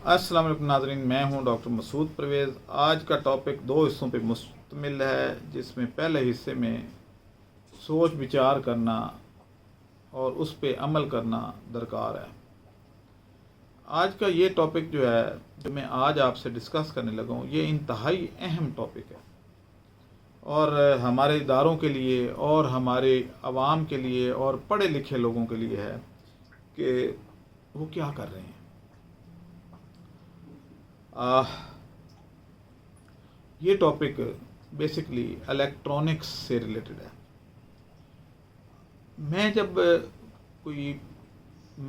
السلام علیکم ناظرین، میں ہوں ڈاکٹر مسعود پرویز۔ آج کا ٹاپک 2 حصوں پہ مشتمل ہے، جس میں پہلے حصے میں سوچ بچار کرنا اور اس پہ عمل کرنا درکار ہے۔ آج کا یہ ٹاپک جو ہے، جو میں آج آپ سے ڈسکس کرنے لگا ہوں، یہ انتہائی اہم ٹاپک ہے اور ہمارے اداروں کے لیے اور ہمارے عوام کے لیے اور پڑھے لکھے لوگوں کے لیے ہے کہ وہ کیا کر رہے ہیں۔ یہ ٹاپک بیسکلی الیکٹرانکس سے ریلیٹڈ ہے۔ میں جب کوئی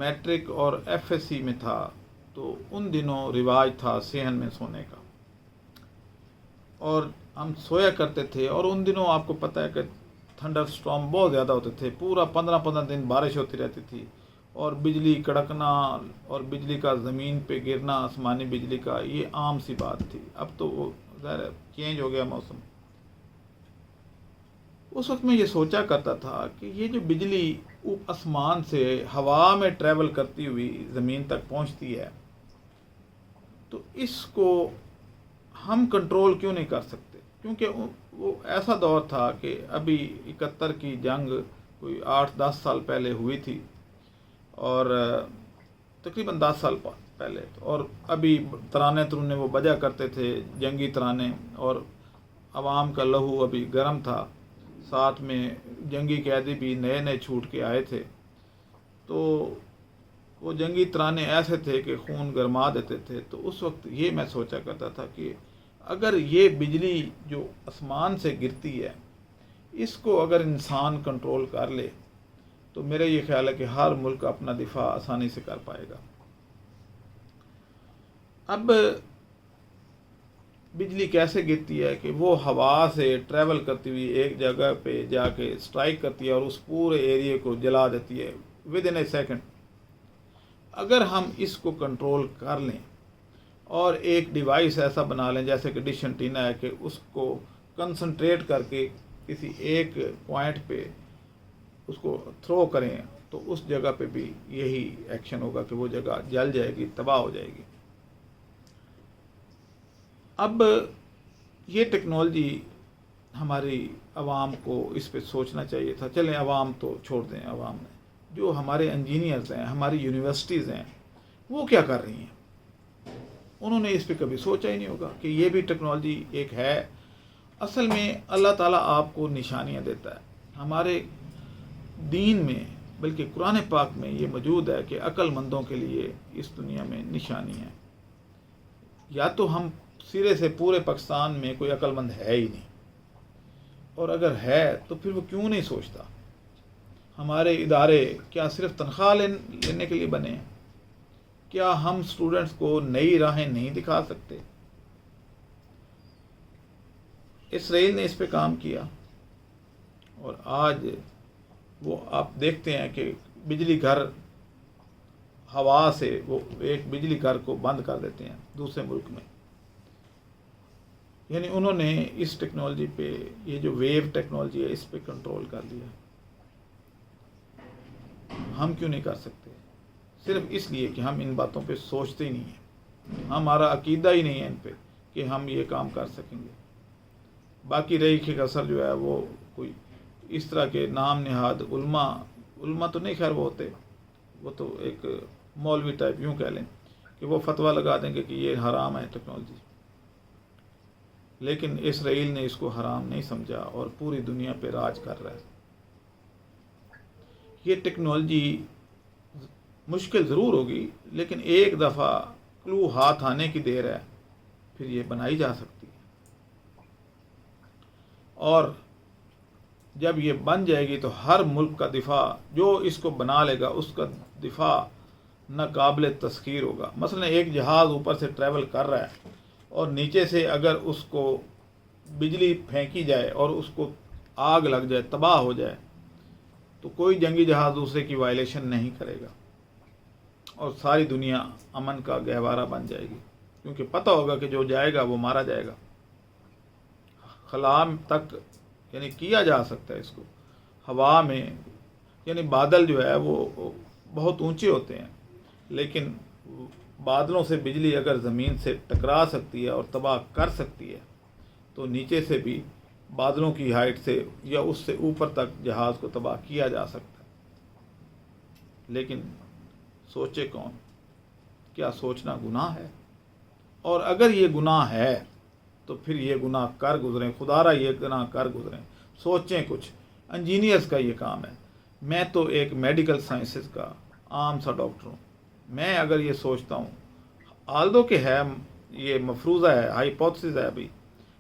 میٹرک اور ایف ایس سی میں تھا تو ان دنوں رواج تھا صحن میں سونے کا، اور ہم سویا کرتے تھے، اور ان دنوں آپ کو پتہ ہے کہ تھنڈر سٹارم بہت زیادہ ہوتے تھے، پورا 15 دن بارش ہوتی رہتی تھی، اور بجلی کڑکنا اور بجلی کا زمین پہ گرنا، آسمانی بجلی کا، یہ عام سی بات تھی۔ اب تو وہ ظاہر چینج ہو گیا موسم۔ اس وقت میں یہ سوچا کرتا تھا کہ یہ جو بجلی آسمان سے ہوا میں ٹریول کرتی ہوئی زمین تک پہنچتی ہے، تو اس کو ہم کنٹرول کیوں نہیں کر سکتے؟ کیونکہ وہ ایسا دور تھا کہ ابھی 71 کی جنگ کوئی 8-10 سال پہلے ہوئی تھی، اور تقریباً 10 سال پہلے، اور ابھی ترانے ترونے وہ بجا کرتے تھے، جنگی ترانے، اور عوام کا لہو ابھی گرم تھا، ساتھ میں جنگی قیدی بھی نئے نئے چھوٹ کے آئے تھے، تو وہ جنگی ترانے ایسے تھے کہ خون گرما دیتے تھے۔ تو اس وقت یہ میں سوچا کرتا تھا کہ اگر یہ بجلی جو آسمان سے گرتی ہے، اس کو اگر انسان کنٹرول کر لے تو میرا یہ خیال ہے کہ ہر ملک اپنا دفاع آسانی سے کر پائے گا۔ اب بجلی کیسے گرتی ہے کہ وہ ہوا سے ٹریول کرتی ہوئی ایک جگہ پہ جا کے سٹرائک کرتی ہے اور اس پورے ایریے کو جلا دیتی ہے ود ان اے سیکنڈ۔ اگر ہم اس کو کنٹرول کر لیں اور ایک ڈیوائس ایسا بنا لیں جیسے کہ ڈش انٹینا ہے، کہ اس کو کنسنٹریٹ کر کے کسی ایک پوائنٹ پہ اس کو تھرو کریں، تو اس جگہ پہ بھی یہی ایکشن ہوگا کہ وہ جگہ جل جائے گی، تباہ ہو جائے گی۔ اب یہ ٹیکنالوجی ہماری عوام کو اس پہ سوچنا چاہیے تھا۔ چلیں عوام تو چھوڑ دیں، عوام نے جو ہمارے انجینئرز ہیں، ہماری یونیورسٹیز ہیں، وہ کیا کر رہی ہیں؟ انہوں نے اس پہ کبھی سوچا ہی نہیں ہوگا کہ یہ بھی ٹیکنالوجی ایک ہے۔ اصل میں اللہ تعالیٰ آپ کو نشانیاں دیتا ہے۔ ہمارے دین میں، بلکہ قرآن پاک میں یہ موجود ہے کہ عقل مندوں کے لیے اس دنیا میں نشانی ہے۔ یا تو ہم سرے سے پورے پاکستان میں کوئی عقل مند ہے ہی نہیں، اور اگر ہے تو پھر وہ کیوں نہیں سوچتا؟ ہمارے ادارے کیا صرف تنخواہ لینے کے لیے بنے ہیں؟ کیا ہم اسٹوڈنٹس کو نئی راہیں نہیں دکھا سکتے؟ اسرائیل نے اس پہ کام کیا، اور آج وہ آپ دیکھتے ہیں کہ بجلی گھر ہوا سے وہ ایک بجلی گھر کو بند کر دیتے ہیں دوسرے ملک میں۔ یعنی انہوں نے اس ٹیکنالوجی پہ، یہ جو ویو ٹیکنالوجی ہے، اس پہ کنٹرول کر لیا۔ ہم کیوں نہیں کر سکتے؟ صرف اس لیے کہ ہم ان باتوں پہ سوچتے ہی نہیں ہیں، ہمارا عقیدہ ہی نہیں ہے ان پہ کہ ہم یہ کام کر سکیں گے۔ باقی رہی کہ اثر جو ہے وہ کوئی اس طرح کے نام نہاد علماء تو نہیں، خیر وہ ہوتے، وہ تو ایک مولوی ٹائپ یوں کہہ لیں کہ وہ فتویٰ لگا دیں گے کہ یہ حرام ہے ٹیکنالوجی۔ لیکن اسرائیل نے اس کو حرام نہیں سمجھا اور پوری دنیا پہ راج کر رہا ہے۔ یہ ٹیکنالوجی مشکل ضرور ہوگی، لیکن ایک دفعہ کلو ہاتھ آنے کی دیر ہے، پھر یہ بنائی جا سکتی ہے، اور جب یہ بن جائے گی تو ہر ملک کا دفاع جو اس کو بنا لے گا، اس کا دفاع ناقابل تسخیر ہوگا۔ مثلا ایک جہاز اوپر سے ٹریول کر رہا ہے، اور نیچے سے اگر اس کو بجلی پھینکی جائے اور اس کو آگ لگ جائے، تباہ ہو جائے، تو کوئی جنگی جہاز دوسرے کی وائلیشن نہیں کرے گا، اور ساری دنیا امن کا گہوارہ بن جائے گی، کیونکہ پتہ ہوگا کہ جو جائے گا وہ مارا جائے گا۔ خلا تک یعنی کیا جا سکتا ہے اس کو، ہوا میں، یعنی بادل جو ہے وہ بہت اونچے ہوتے ہیں، لیکن بادلوں سے بجلی اگر زمین سے ٹکرا سکتی ہے اور تباہ کر سکتی ہے تو نیچے سے بھی بادلوں کی ہائٹ سے یا اس سے اوپر تک جہاز کو تباہ کیا جا سکتا ہے. لیکن سوچے کون؟ کیا سوچنا گناہ ہے؟ اور اگر یہ گناہ ہے تو پھر یہ گناہ کر گزریں، خدا را یہ گناہ کر گزریں. سوچیں کچھ. انجینئرز کا یہ کام ہے. میں تو ایک میڈیکل سائنسز کا عام سا ڈاکٹر ہوں. میں اگر یہ سوچتا ہوں، آلدو کہ ہے یہ مفروضہ ہے، ہائپوتھسس ہے ابھی،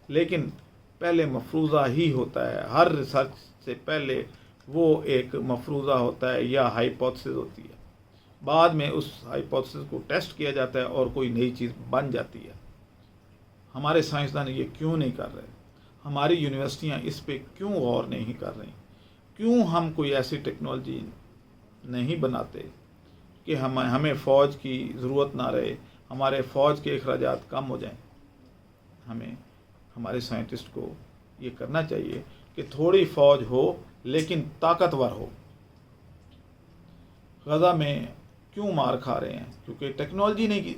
لیکن پہلے مفروضہ ہی ہوتا ہے. ہر ریسرچ سے پہلے وہ ایک مفروضہ ہوتا ہے یا ہائپوتھسس ہوتی ہے. بعد میں اس ہائپوتھسس کو ٹیسٹ کیا جاتا ہے اور کوئی نئی چیز بن جاتی ہے. ہمارے سائنسدان یہ کیوں نہیں کر رہے؟ ہماری یونیورسٹیاں اس پہ کیوں غور نہیں کر رہی؟ کیوں ہم کوئی ایسی ٹیکنالوجی نہیں بناتے کہ ہمیں فوج کی ضرورت نہ رہے، ہمارے فوج کے اخراجات کم ہو جائیں؟ ہمارے سائنٹسٹ کو یہ کرنا چاہیے کہ تھوڑی فوج ہو لیکن طاقتور ہو. غزہ میں کیوں مار کھا رہے ہیں؟ کیونکہ ٹیکنالوجی نہیں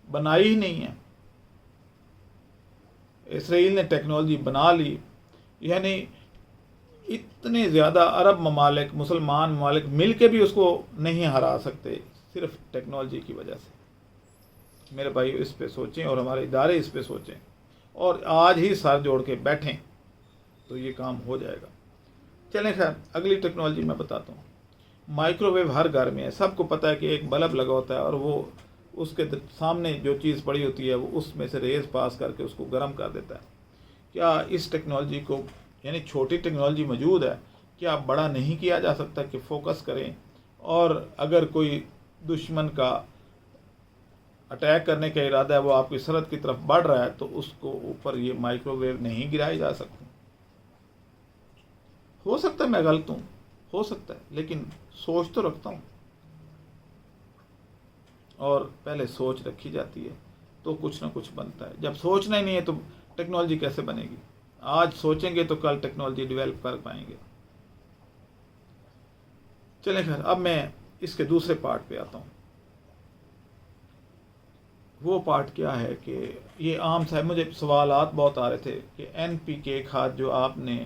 بنائی ہی نہیں ہے. اسرائیل نے ٹیکنالوجی بنا لی، یعنی اتنے زیادہ عرب ممالک، مسلمان ممالک مل کے بھی اس کو نہیں ہرا سکتے صرف ٹیکنالوجی کی وجہ سے. میرے بھائی اس پہ سوچیں اور ہمارے ادارے اس پہ سوچیں اور آج ہی سر جوڑ کے بیٹھیں تو یہ کام ہو جائے گا. چلیں خیر، اگلی ٹیکنالوجی میں بتاتا ہوں. مائکرو ویو ہر گھر میں ہے. سب کو پتہ ہے کہ ایک بلب لگا ہوتا ہے اور وہ اس کے سامنے جو چیز پڑی ہوتی ہے وہ اس میں سے ریز پاس کر کے اس کو گرم کر دیتا ہے. کیا اس ٹیکنالوجی کو، یعنی چھوٹی ٹیکنالوجی موجود ہے، کیا بڑا نہیں کیا جا سکتا کہ فوکس کریں اور اگر کوئی دشمن کا اٹیک کرنے کا ارادہ ہے، وہ آپ کی سرحد کی طرف بڑھ رہا ہے، تو اس کو اوپر یہ مائکرو ویو نہیں گرائے جا سکتے؟ ہو سکتا ہے میں غلط ہوں، ہو سکتا ہے، لیکن سوچ تو رکھتا ہوں. اور پہلے سوچ رکھی جاتی ہے تو کچھ نہ کچھ بنتا ہے. جب سوچنا ہی نہیں ہے تو ٹیکنالوجی کیسے بنے گی؟ آج سوچیں گے تو کل ٹیکنالوجی ڈیولپ کر پائیں گے. چلیں خیر، اب میں اس کے دوسرے پارٹ پہ آتا ہوں. وہ پارٹ کیا ہے کہ یہ عام صاحب مجھے سوالات بہت آ رہے تھے کہ NPK کھاد جو آپ نے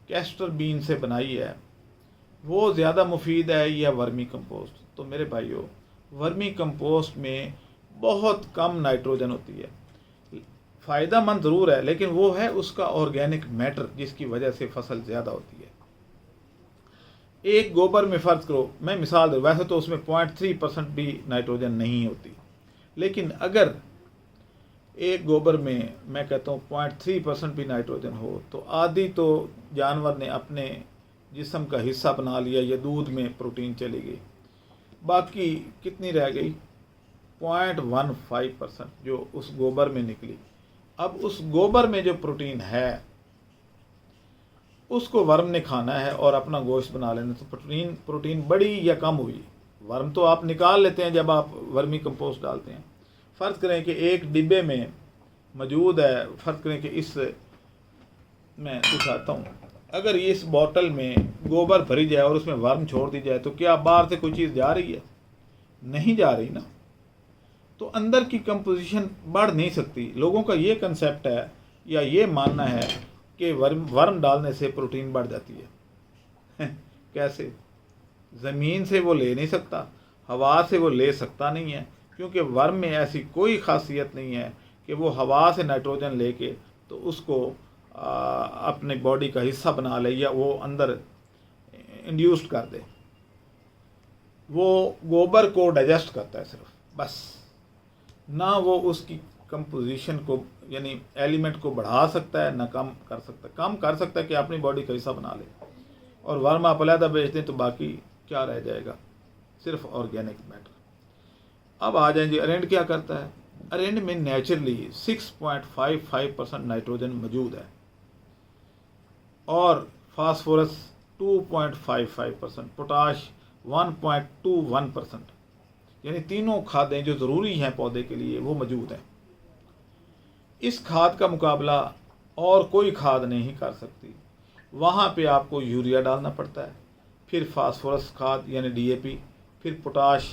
کیسٹر بین سے بنائی ہے وہ زیادہ مفید ہے یا ورمی کمپوسٹ؟ تو میرے بھائیو، ورمی کمپوسٹ میں بہت کم نائٹروجن ہوتی ہے. فائدہ مند ضرور ہے لیکن وہ ہے اس کا آرگینک میٹر جس کی وجہ سے فصل زیادہ ہوتی ہے. ایک گوبر میں فرض کرو، میں مثال دوں، ویسے تو اس میں 0.3% بھی نائٹروجن نہیں ہوتی، لیکن اگر ایک گوبر میں کہتا ہوں 0.3% بھی نائٹروجن ہو تو آدھی تو جانور نے اپنے جسم کا حصہ بنا لیا یا دودھ میں پروٹین چلی گئی، باقی کتنی رہ گئی؟ 0.15% جو اس گوبر میں نکلی. اب اس گوبر میں جو پروٹین ہے اس کو ورم نے کھانا ہے اور اپنا گوشت بنا لینا، تو پروٹین بڑی یا کم ہوئی؟ ورم تو آپ نکال لیتے ہیں جب آپ ورمی کمپوسٹ ڈالتے ہیں. فرض کریں کہ ایک ڈبے میں موجود ہے، فرض کریں کہ اس میں دکھاتا ہوں، اگر اس بوتل میں گوبر بھری جائے اور اس میں ورم چھوڑ دی جائے تو کیا باہر سے کوئی چیز جا رہی ہے؟ نہیں جا رہی نا. تو اندر کی کمپوزیشن بڑھ نہیں سکتی. لوگوں کا یہ کنسیپٹ ہے یا یہ ماننا ہے کہ ورم ڈالنے سے پروٹین بڑھ جاتی ہے. کیسے؟ زمین سے وہ لے نہیں سکتا، ہوا سے وہ لے سکتا نہیں ہے، کیونکہ ورم میں ایسی کوئی خاصیت نہیں ہے کہ وہ ہوا سے نائٹروجن لے کے تو اس کو اپنے باڈی کا حصہ بنا لے یا وہ اندر انڈیوسڈ کر دے. وہ گوبر کو ڈائجسٹ کرتا ہے صرف، بس. نہ وہ اس کی کمپوزیشن کو، یعنی ایلیمنٹ کو بڑھا سکتا ہے، نہ کم کر سکتا ہے. کم کر سکتا ہے کہ اپنی باڈی کا حصہ بنا لے، اور ورم آپ علیحدہ بیچ دیں تو باقی کیا رہ جائے گا؟ صرف آرگینک میٹر. اب آ جائیں جی، ارینڈ کیا کرتا ہے؟ ارینڈ میں نیچرلی 6.55% نائٹروجن موجود ہے اور فاسفورس 2.55%، پوٹاش 1.21%، یعنی تینوں کھادیں جو ضروری ہیں پودے کے لیے وہ موجود ہیں. اس کھاد کا مقابلہ اور کوئی کھاد نہیں کر سکتی. وہاں پہ آپ کو یوریا ڈالنا پڑتا ہے، پھر فاسفورس کھاد یعنی DAP، پھر پوٹاش،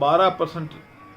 12%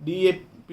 DAP